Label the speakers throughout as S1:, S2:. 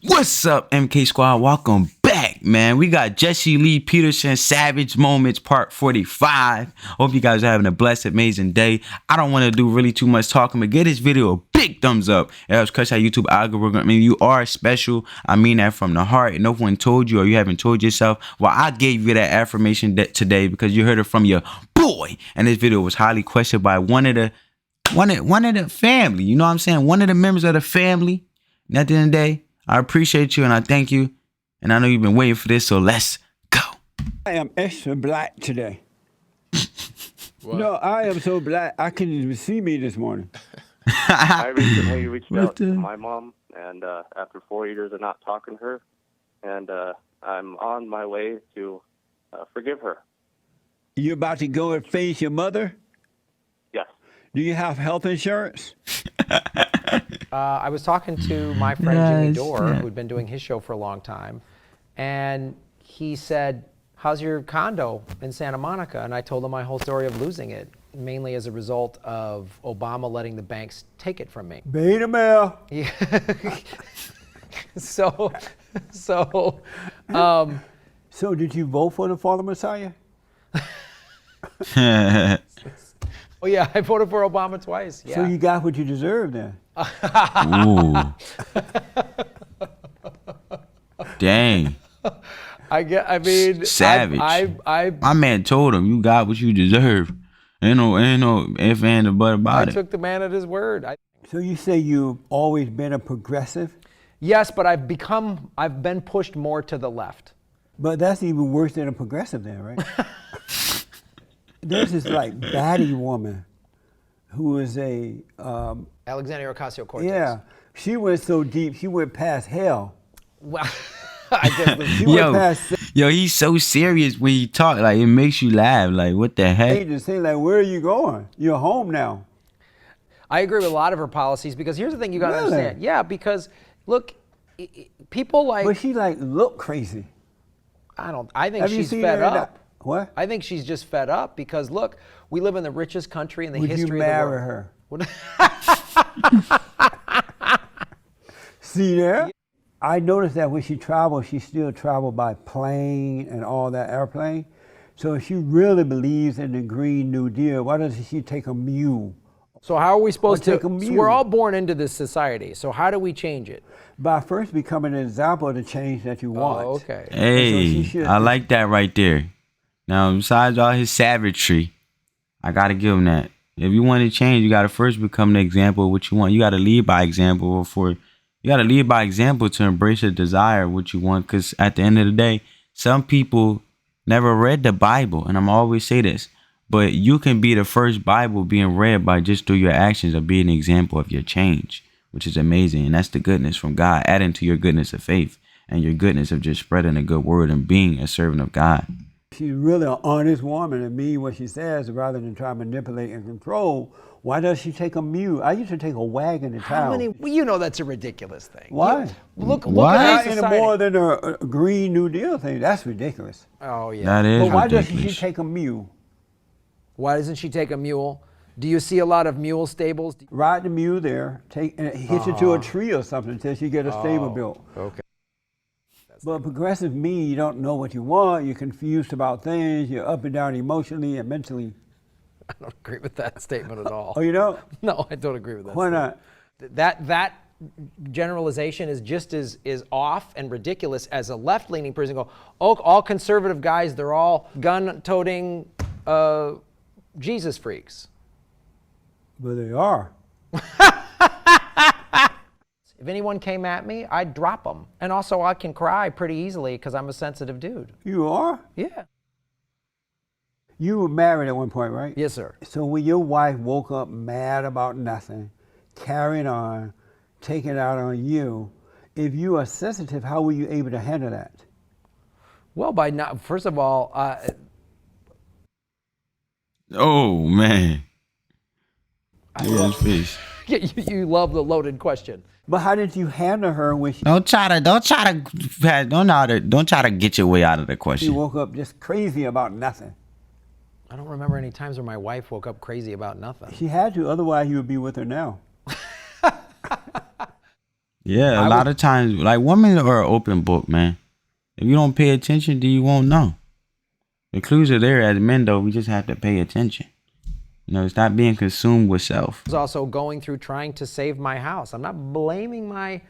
S1: What's up, MK Squad? Welcome back, man. We got Jesse Lee Peterson, Savage Moments, part 45. Hope you guys are having a blessed, amazing day. I don't want to do really too much talking, but give this video a big thumbs up. It helps crush our YouTube algorithm. I mean, you are special. I mean that from the heart. And no one told you or you haven't told yourself. Well, I gave you that affirmation today because you heard it from your boy. And this video was highly questioned by one of the family. You know what I'm saying? One of the members of the family. And at the end of the day, I appreciate you and I thank you. And I know you've been waiting for this, so let's go.
S2: I am extra black today. No, I am so black, I couldn't even see me this morning.
S3: I recently reached out to my mom, and after 4 years of not talking to her, and I'm on my way to forgive her.
S2: You about to go and face your mother?
S3: Yes.
S2: Do you have health insurance?
S4: I was talking to my friend Jimmy Dore, who'd been doing his show for a long time, and he said, "How's your condo in Santa Monica?" And I told him my whole story of losing it, mainly as a result of Obama letting the banks take it from me.
S2: Beta male.
S4: Yeah. So
S2: did you vote for the Father Messiah?
S4: oh yeah, I voted for Obama twice. Yeah.
S2: So you got what you deserve then.
S1: Ooh. Dang.
S4: I mean,
S1: savage. My man told him you got what you deserve. Ain't no if and or but about it.
S4: I took the man at his word.
S2: So you say you've always been a progressive?
S4: Yes, but I've been pushed more to the left.
S2: But that's even worse than a progressive then, right? There's this like baddie woman who is a
S4: Alexandria Ocasio-Cortez.
S2: Yeah, she went so deep, she went past hell.
S4: Well, I guess
S2: she went past.
S1: Yo, he's so serious when he talk. Like it makes you laugh. Like what the heck?
S2: They just say like, "Where are you going? You're home now."
S4: I agree with a lot of her policies because here's the thing you got to understand. Yeah, because look, people like.
S2: But she like look crazy.
S4: I think she's fed up.
S2: What?
S4: I think she's just fed up because look, we live in the richest country in the history of the world.
S2: Would you marry her? See there? I noticed that when she traveled, she still traveled by plane and all that airplane. So if she really believes in the Green New Deal, why doesn't she take a mule?
S4: So how are we supposed to?
S2: So
S4: we're all born into this society. So how do we change it?
S2: By first becoming an example of the change that you want.
S4: Oh, okay.
S1: Hey,
S2: so
S1: I like that right there. Now, besides all his savagery, I got to give him that. If you want to change, you got to first become the example of what you want. You got to lead by example you got to lead by example to embrace a desire of what you want. Because at the end of the day, some people never read the Bible. And I'm always say this, but you can be the first Bible being read by just through your actions of being an example of your change, which is amazing. And that's the goodness from God, adding to your goodness of faith and your goodness of just spreading a good word and being a servant of God.
S2: She's really an honest woman and mean what she says rather than try to manipulate and control. Why does she take a mule? I used to take a wagon to town.
S4: Well, you know that's a ridiculous thing.
S2: Why?
S4: Look at
S2: any more than a Green New Deal thing. That's ridiculous.
S4: Oh, yeah.
S1: That is
S2: But why
S1: ridiculous.
S2: doesn't she take a mule?
S4: Why doesn't she take a mule? Do you see a lot of mule stables?
S2: Ride the mule there, hitch it to a tree or something until she get a stable built.
S4: Okay.
S2: But progressive mean you don't know what you want, you're confused about things, you're up and down emotionally and mentally.
S4: I don't agree with that statement at all.
S2: Oh, you don't?
S4: No, I don't agree with that.
S2: Why not?
S4: That generalization is just as off and ridiculous as a left-leaning person go, oh, all conservative guys, they're all gun-toting Jesus freaks.
S2: But they are.
S4: If anyone came at me, I'd drop them. And also, I can cry pretty easily because I'm a sensitive dude.
S2: You are?
S4: Yeah.
S2: You were married at one point, right?
S4: Yes, sir.
S2: So when your wife woke up mad about nothing, carrying on, taking it out on you, if you are sensitive, how were you able to handle that?
S4: Well, first of all,
S1: Oh, man. Fish.
S4: you love the loaded question.
S2: But how did you handle her when she
S1: Don't try to get your way out of the question.
S2: woke up just crazy about nothing?
S4: I don't remember any times where my wife woke up crazy about nothing.
S2: She had to, otherwise you would be with her now.
S1: Yeah, a lot of times, like, women are an open book, man. If you don't pay attention, then you won't know. The clues are there. As men, though, we just have to pay attention. You know, stop being consumed with self.
S4: I was also going through trying to save my house. I'm not blaming my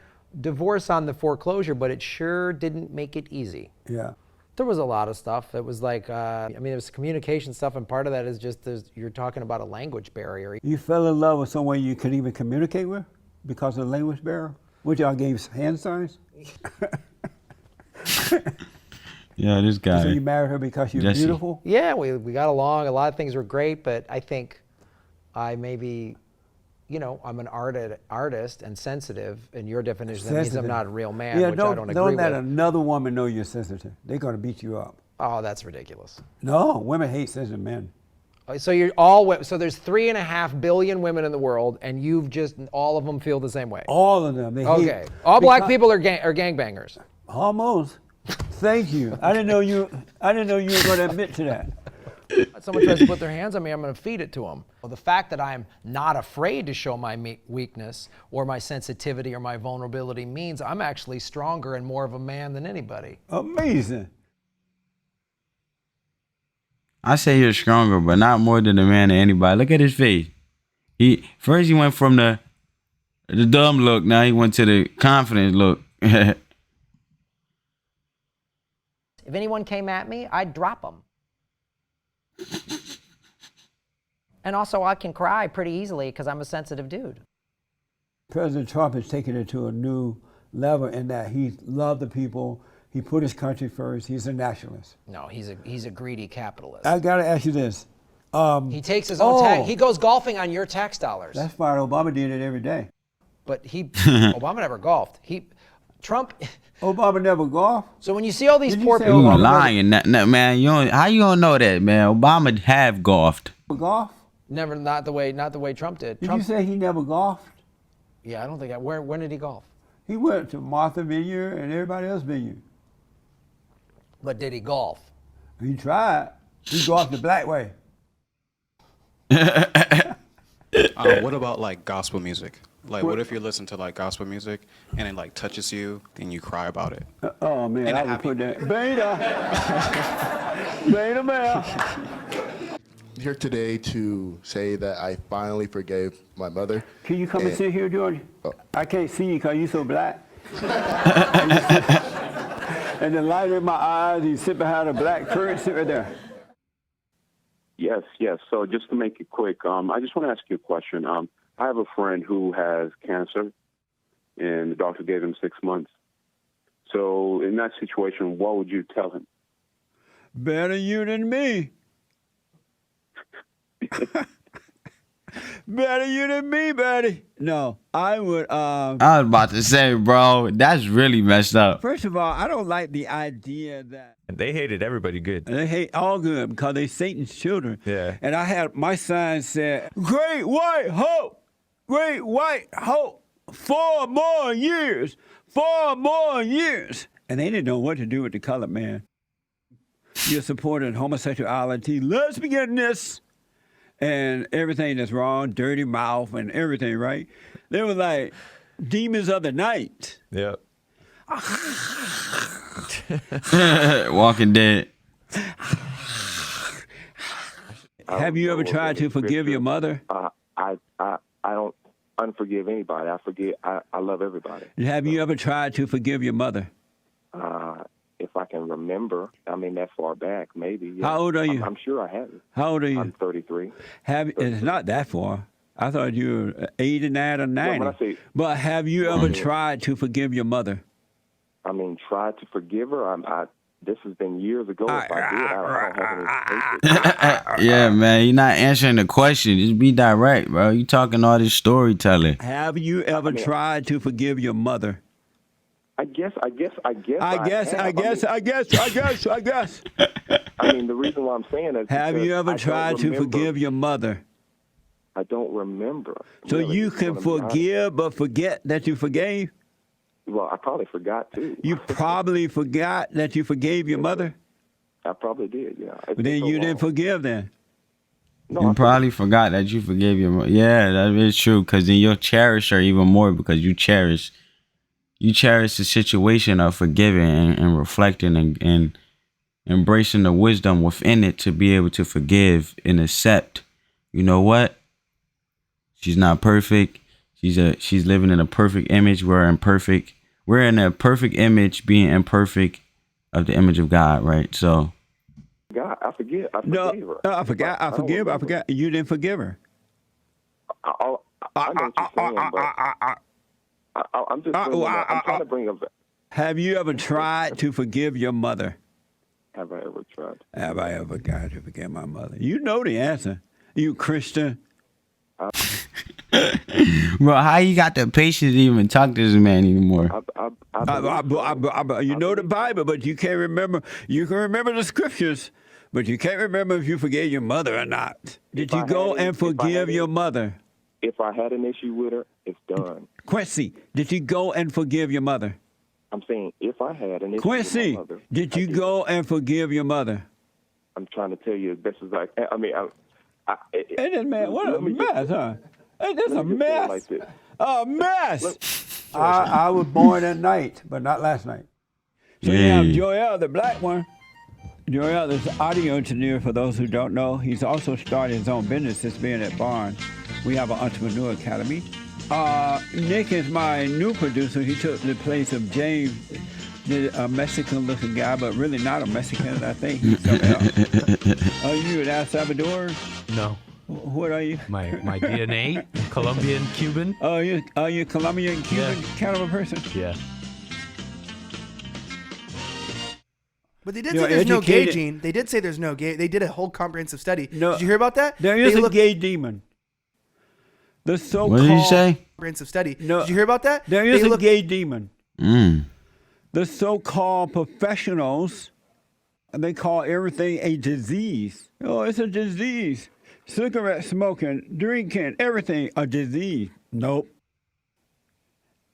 S4: divorce on the foreclosure, but it sure didn't make it easy.
S2: Yeah.
S4: There was a lot of stuff. It was like, I mean, it was communication stuff, and part of that is just you're talking about a language barrier.
S2: You fell in love with someone you could even communicate with because of the language barrier? Which y'all gave hand signs?
S1: Yeah, this guy.
S2: So you married her because you're
S1: Jesse.
S2: beautiful?
S4: Yeah, we got along. A lot of things were great, but I think I maybe, you know, I'm an artist and sensitive, and your definition that means I'm not a real man,
S2: yeah,
S4: which I don't agree
S2: don't
S4: with.
S2: let another woman know you're sensitive. They're going to beat you up.
S4: Oh, that's ridiculous.
S2: No, women hate sensitive men.
S4: So so there's 3.5 billion women in the world, and all of them feel the same way.
S2: All of them. They hate,
S4: all black people are gangbangers.
S2: Almost. Thank you. I didn't know you were going to admit to that.
S4: Someone tries to put their hands on me, I'm going to feed it to them. Well, the fact that I'm not afraid to show my weakness or my sensitivity or my vulnerability means I'm actually stronger and more of a man than anybody.
S2: Amazing.
S1: I say you're stronger, but not more than a man than anybody. Look at his face. First he went from the dumb look, now he went to the confident look.
S4: If anyone came at me, I'd drop them. And also, I can cry pretty easily because I'm a sensitive dude.
S2: President Trump has taken it to a new level in that he loved the people. He put his country first. He's a nationalist.
S4: No, he's a greedy capitalist.
S2: I got to ask you this.
S4: He takes his own tax. He goes golfing on your tax dollars.
S2: That's fine. Obama did it every day.
S4: But Obama never golfed. Trump.
S2: Obama never golfed.
S4: So when you see all these poor
S1: You
S4: people,
S1: lying, man. How you don't know that, man? Obama have golfed.
S2: Golf?
S4: never not the way Trump did.
S2: Did
S4: Trump,
S2: you say he never golfed?
S4: Yeah, I don't think. When did he golf?
S2: He went to Martha Vineyard and everybody else vineyard.
S4: But did he golf?
S2: He tried. He golfed the black way.
S5: What about like gospel music? Like, what if you listen to like gospel music and it like touches you and you cry about it?
S2: Oh man,
S5: And
S2: I would put that. Beta, beta male.
S6: Here today to say that I finally forgave my mother.
S2: Can you come and sit here, George?
S6: Oh.
S2: I can't see you because you're so black. And the light in my eyes, you sit behind a black curtain, sit right there.
S7: Yes. So just to make it quick, I just want to ask you a question. I have a friend who has cancer, and the doctor gave him 6 months. So in that situation, what would you tell him?
S2: Better you than me. Better you than me, buddy. No, I would.
S1: I was about to say, bro, that's really messed up.
S2: First of all, I don't like the idea that
S8: They hated everybody good.
S2: they hate all good because they Satan's children.
S8: Yeah.
S2: And I had my sign said, "Great white hope, great white hope, 4 more years, 4 more years." And they didn't know what to do with the colored man. You're supporting homosexuality, lesbianness, and everything that's wrong, dirty mouth and everything, right? They were like demons of the night.
S8: Yep.
S1: Walking Dead.
S2: Have you ever tried to forgive your mother?
S7: I don't unforgive anybody. I love everybody.
S2: Have you ever tried to forgive your mother?
S7: If I can remember, I mean, that far back, maybe. Yeah.
S2: How old are you?
S7: I'm sure I haven't.
S2: How old are you?
S7: I'm 33.
S2: It's not that far. I thought you were 89 or 90.
S7: when I say-
S2: But have you ever tried to forgive your mother?
S7: I mean, try to forgive her. This has been years ago. If I did, I don't have any.
S1: Yeah, man, you're not answering the question. Just be direct, bro. You talking all this storytelling.
S2: Have you ever tried to forgive your mother?
S7: I guess.
S2: I guess.
S7: I mean, the reason why I'm saying that.
S2: Have you ever tried to forgive your mother?
S7: I don't remember.
S2: So
S7: really,
S2: you can forgive but forget that you forgave?
S7: Well, I probably forgot too.
S2: You probably forgot that you forgave your mother?
S7: I probably did. Yeah.
S2: But then you didn't forgive then.
S7: No,
S1: You probably forgot that you forgave your mother. Yeah, that is true. Because then you'll cherish her even more because you cherish you cherish the situation of forgiving and reflecting and embracing the wisdom within it to be able to forgive and accept. You know what? She's not perfect. She's living in a perfect image. We're imperfect. We're in a perfect image, being imperfect of the image of God, right? So.
S7: God, I forgave her.
S2: No, I forgot. I forgot. You didn't forgive her.
S7: I know what you're saying, but I'm just I'm trying to bring up.
S2: Have you ever tried to forgive your mother?
S7: Have I ever tried?
S2: Have I ever tried to forgive my mother? You know the answer. You Christian.
S1: Bro, how you got the patience to even talk to this man anymore?
S2: You know the Bible, but you can't remember. You can remember the scriptures, but you can't remember if you forgave your mother or not. Did you go and forgive your mother?
S7: If I had an issue with her, it's done.
S2: Quincy, did you go and forgive your mother?
S7: I'm saying if I had an issue
S2: Quincy,
S7: with my mother,
S2: did you go and forgive your mother?
S7: I'm trying to tell you this is like, I mean,
S2: Hey, this man, what a mess, huh? Hey, this is a mess.
S7: Like this.
S2: A mess.
S8: I was born at night, but not last night.
S2: So you have Joel, the black one. Joel is audio engineer, for those who don't know. He's also started his own business, this being at Barnes. We have an entrepreneur academy. Nick is my new producer. He took the place of James, a Mexican-looking guy, but really not a Mexican, I think. He's something else. Are you an El Salvador?
S9: No.
S2: What are you?
S9: My DNA, Colombian, Cuban.
S2: Oh, are you Colombian, Cuban kind of a person?
S9: Yeah.
S8: But they did say there's no gay gene. They did say there's no gay. They did a whole comprehensive study.
S2: No,
S8: did you hear about that?
S2: There is a gay demon. The so-called
S1: What did you say?
S8: Comprehensive study.
S2: No,
S8: did you hear about that?
S2: There is a gay demon.
S1: Mm.
S2: The so-called professionals, they call everything a disease. Oh, it's a disease. Cigarette smoking, drinking, everything a disease. Nope.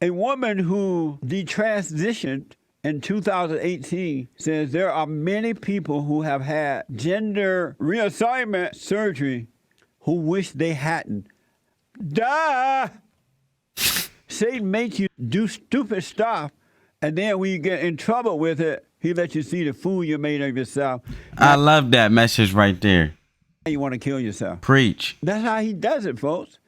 S2: A woman who detransitioned in 2018 says there are many people who have had gender reassignment surgery who wish they hadn't. Duh! Satan makes you do stupid stuff, and then when you get in trouble with it, he lets you see the fool you made of yourself.
S1: I love that message right there.
S2: You want to kill yourself.
S1: Preach.
S2: That's how he does it, folks.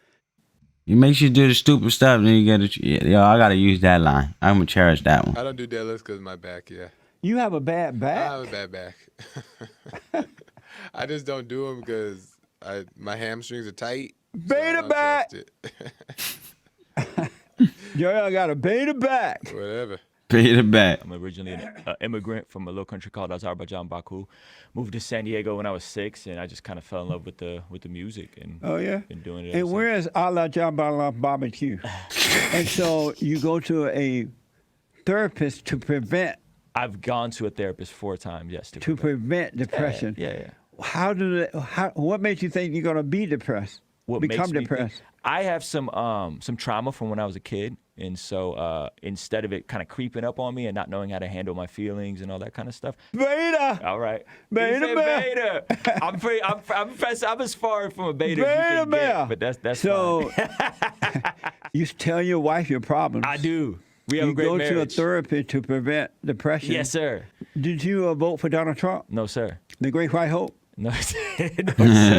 S1: He makes you do the stupid stuff, then you get it. Yo, I gotta use that line. I'm gonna cherish that one.
S10: I don't do deadlifts because of my back. Yeah.
S2: You have a bad back.
S10: I have a bad back. I just don't do them because my hamstrings are tight.
S2: Beta
S10: so
S2: back. Joel got a beta back.
S10: Whatever.
S1: Pay the back.
S11: I'm originally an immigrant from a little country called Azerbaijan, Baku. Moved to San Diego when I was 6, and I just kind of fell in love with the music and been doing it.
S2: And where is Allah Jabala Barbecue? And so you go to a therapist to prevent.
S11: I've gone to a therapist 4 times, yes.
S2: To prevent depression.
S11: Yeah.
S2: What makes you think you're gonna be depressed? Become depressed?
S11: I have some trauma from when I was a kid. And so instead of it kind of creeping up on me and not knowing how to handle my feelings and all that kind of stuff.
S2: Beta.
S11: All right.
S2: Beta.
S11: I'm as far from a beta as you can get, but that's
S2: so.
S11: Fine.
S2: You tell your wife your problems.
S11: I do. We have a great marriage.
S2: You go to a therapist to prevent depression.
S11: Yes, sir.
S2: Did you vote for Donald Trump?
S11: No, sir.
S2: The Great White Hope?
S11: No, sir.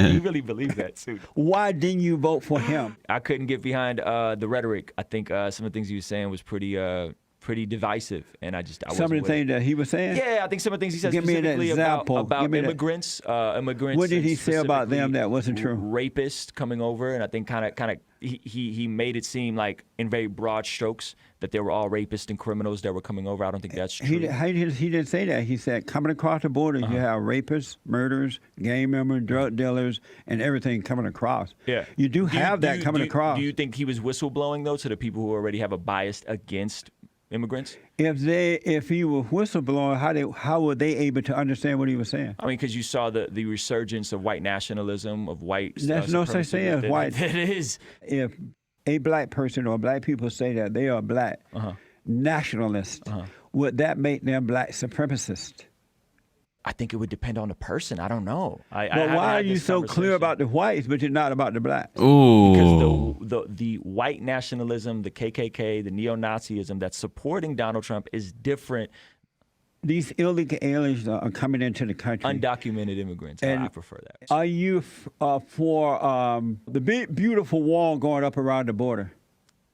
S11: You really believe that, too.
S2: Why didn't you vote for him?
S11: I couldn't get behind the rhetoric. I think some of the things he was saying was pretty divisive, and I
S2: some of the things that he was saying.
S11: Yeah, I think some of the things he said
S2: Give
S11: specifically
S2: me an example.
S11: about immigrants.
S2: What did he say about them that wasn't true?
S11: Rapists coming over, and I think kind of he made it seem like in very broad strokes that they were all rapists and criminals that were coming over. I don't think that's true.
S2: He didn't say that. He said coming across the border, you have rapists, murderers, gang members, drug dealers, and everything coming across.
S11: Yeah,
S2: you do have that coming across.
S11: Do you think he was whistleblowing though to the people who already have a bias against immigrants?
S2: If he were whistleblowing, how were they able to understand what he was saying?
S11: I mean, because you saw the resurgence of white nationalism, of white.
S2: There's no such thing as white.
S11: It is.
S2: If a black person or black people say that they are black nationalists, would that make them black supremacists?
S11: I think it would depend on the person. I don't know.
S2: But why are you so clear about the whites, but you're not about the blacks?
S1: Ooh.
S11: Because the white nationalism, the KKK, the neo-Nazism that's supporting Donald Trump is different.
S2: These illegal aliens are coming into the country.
S11: Undocumented immigrants. I prefer that.
S2: Are you for the big, beautiful wall going up around the border?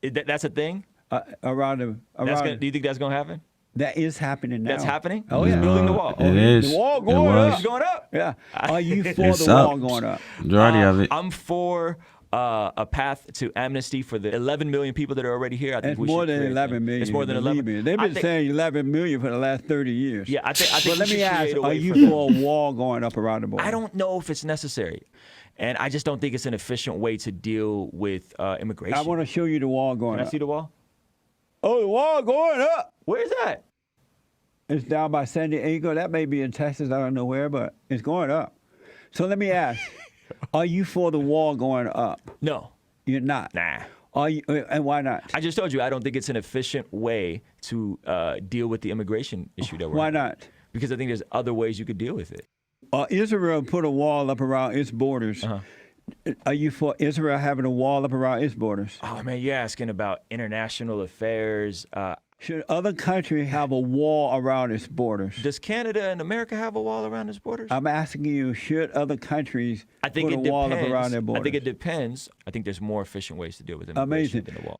S11: That's a thing?
S2: Do
S11: you think that's going to happen?
S2: That is happening now.
S11: That's happening?
S2: Oh, yeah.
S11: Who's building the wall?
S1: It is.
S2: The wall going up.
S11: It's going up?
S2: Yeah. Are you for
S1: It's
S2: the
S1: up.
S2: wall going up?
S1: Majority of it.
S11: I'm for a path to amnesty for the 11 million people that are already here. I think
S2: It's more than 11 million.
S11: It's more than 11
S2: million. They've been saying 11 million for the last 30 years.
S11: Yeah, I think
S2: But let me ask, are you for a wall going up around the border?
S11: I don't know if it's necessary. And I just don't think it's an efficient way to deal with immigration.
S2: I want to show you the wall going up.
S11: Can I see the wall?
S2: Oh, the wall going up.
S11: Where's that?
S2: It's down by San Diego. That may be in Texas. I don't know where, but it's going up. So let me ask, are you for the wall going up?
S11: No.
S2: You're not?
S11: Nah.
S2: Are you, and why not?
S11: I just told you I don't think it's an efficient way to deal with the immigration issue that we're
S2: Why
S11: in.
S2: not?
S11: Because I think there's other ways you could deal with it.
S2: Israel put a wall up around its borders. Are you for Israel having a wall up around its borders?
S11: Oh, man, you're asking about international affairs.
S2: Should other countries have a wall around its borders?
S11: Does Canada and America have a wall around its borders?
S2: I'm asking you, should other countries put a wall up around their borders?
S11: I think it depends. I think there's more efficient ways to deal with immigration than a wall.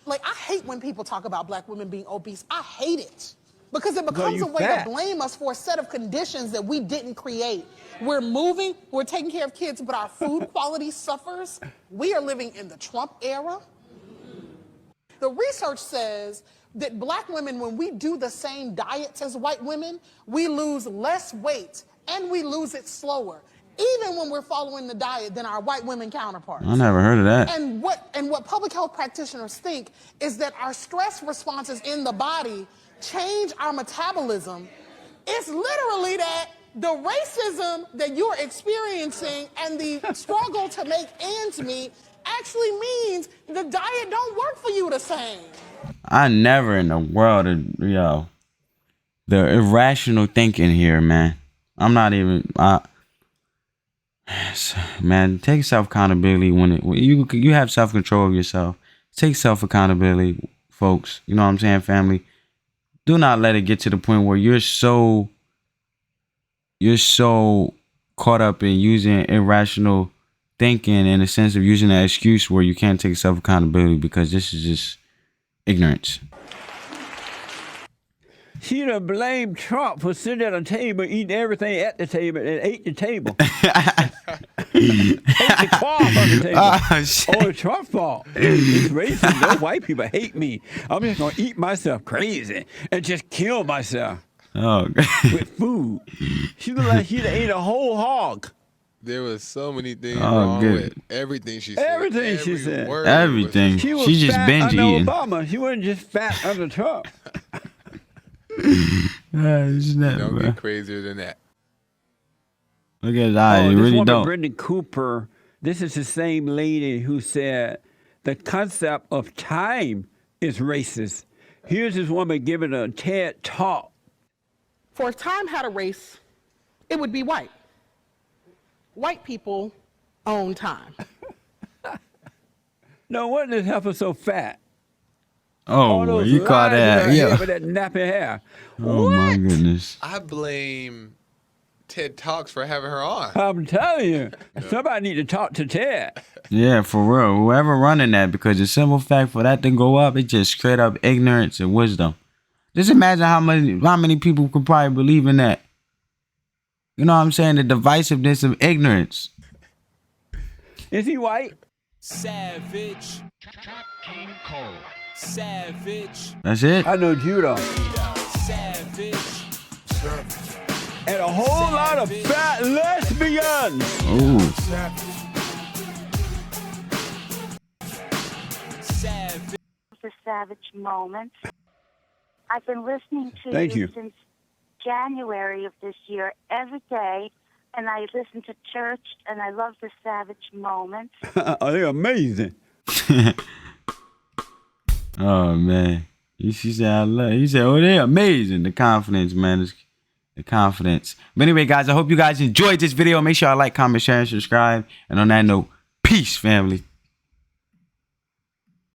S12: Like, I hate when people talk about black women being obese. I hate it. Because it becomes a way to blame us for a set of conditions that we didn't create. We're moving, we're taking care of kids, but our food quality suffers. We are living in the Trump era. The research says that black women, when we do the same diets as white women, we lose less weight and we lose it slower, even when we're following the diet, than our white women counterparts.
S1: I never heard of that.
S12: And what public health practitioners think is that our stress responses in the body change our metabolism. It's literally that the racism that you're experiencing and the struggle to make ends meet actually means the diet don't work for you the same.
S1: I never in the world, the irrational thinking here, man. I'm not even, man, take self-accountability when you have self-control of yourself. Take self-accountability, folks. You know what I'm saying, family? Do not let it get to the point where you're so caught up in using irrational thinking in the sense of using that excuse where you can't take self-accountability, because this is just ignorance.
S2: She done blamed Trump for sitting at a table, eating everything at the table, and ate the table. Ate the cloth on the table. Oh, it's Trump's fault. It's racist. Those white people hate me. I'm just going to eat myself crazy and just kill myself with food. She looked like she'd ate a whole hog.
S10: There was so many things wrong with everything she said.
S2: Everything she said.
S1: Everything.
S2: She was
S1: just
S2: fat
S1: binge
S2: under
S1: eating.
S2: Obama. She wasn't just fat under Trump.
S10: Don't get crazier than that.
S1: Look at that. You
S2: this
S1: really
S2: woman,
S1: don't.
S2: Brittany Cooper, this is the same lady who said the concept of time is racist. Here's this woman giving a TED talk.
S12: For if time had a race, it would be white. White people own time.
S2: No wonder this heifer so fat.
S1: Oh, you caught that.
S2: Yeah. With that nappy hair.
S1: Oh, my goodness.
S10: I blame TED Talks for having her on.
S2: I'm telling you, somebody need to talk to Ted.
S1: Yeah, for real. Whoever running that, because the simple fact for that to go up, it's just straight up ignorance and wisdom. Just imagine how many people could probably believe in that. You know what I'm saying? The divisiveness of ignorance.
S2: Is he white?
S13: Savage. King Cole. Savage.
S1: That's it?
S2: I know judo.
S13: Savage.
S2: And a whole lot of fat lesbians.
S1: Ooh.
S14: The Savage Moment. I've been listening to
S2: Thank you
S14: since January of this year every day, and I listen to church, and I love the Savage Moment.
S2: They're amazing.
S1: Oh man, she said I love. He said, "Oh, they're amazing." The confidence, man, The confidence. But anyway, guys, I hope you guys enjoyed this video. Make sure y'all like, comment, share, and subscribe. And on that note, peace, family.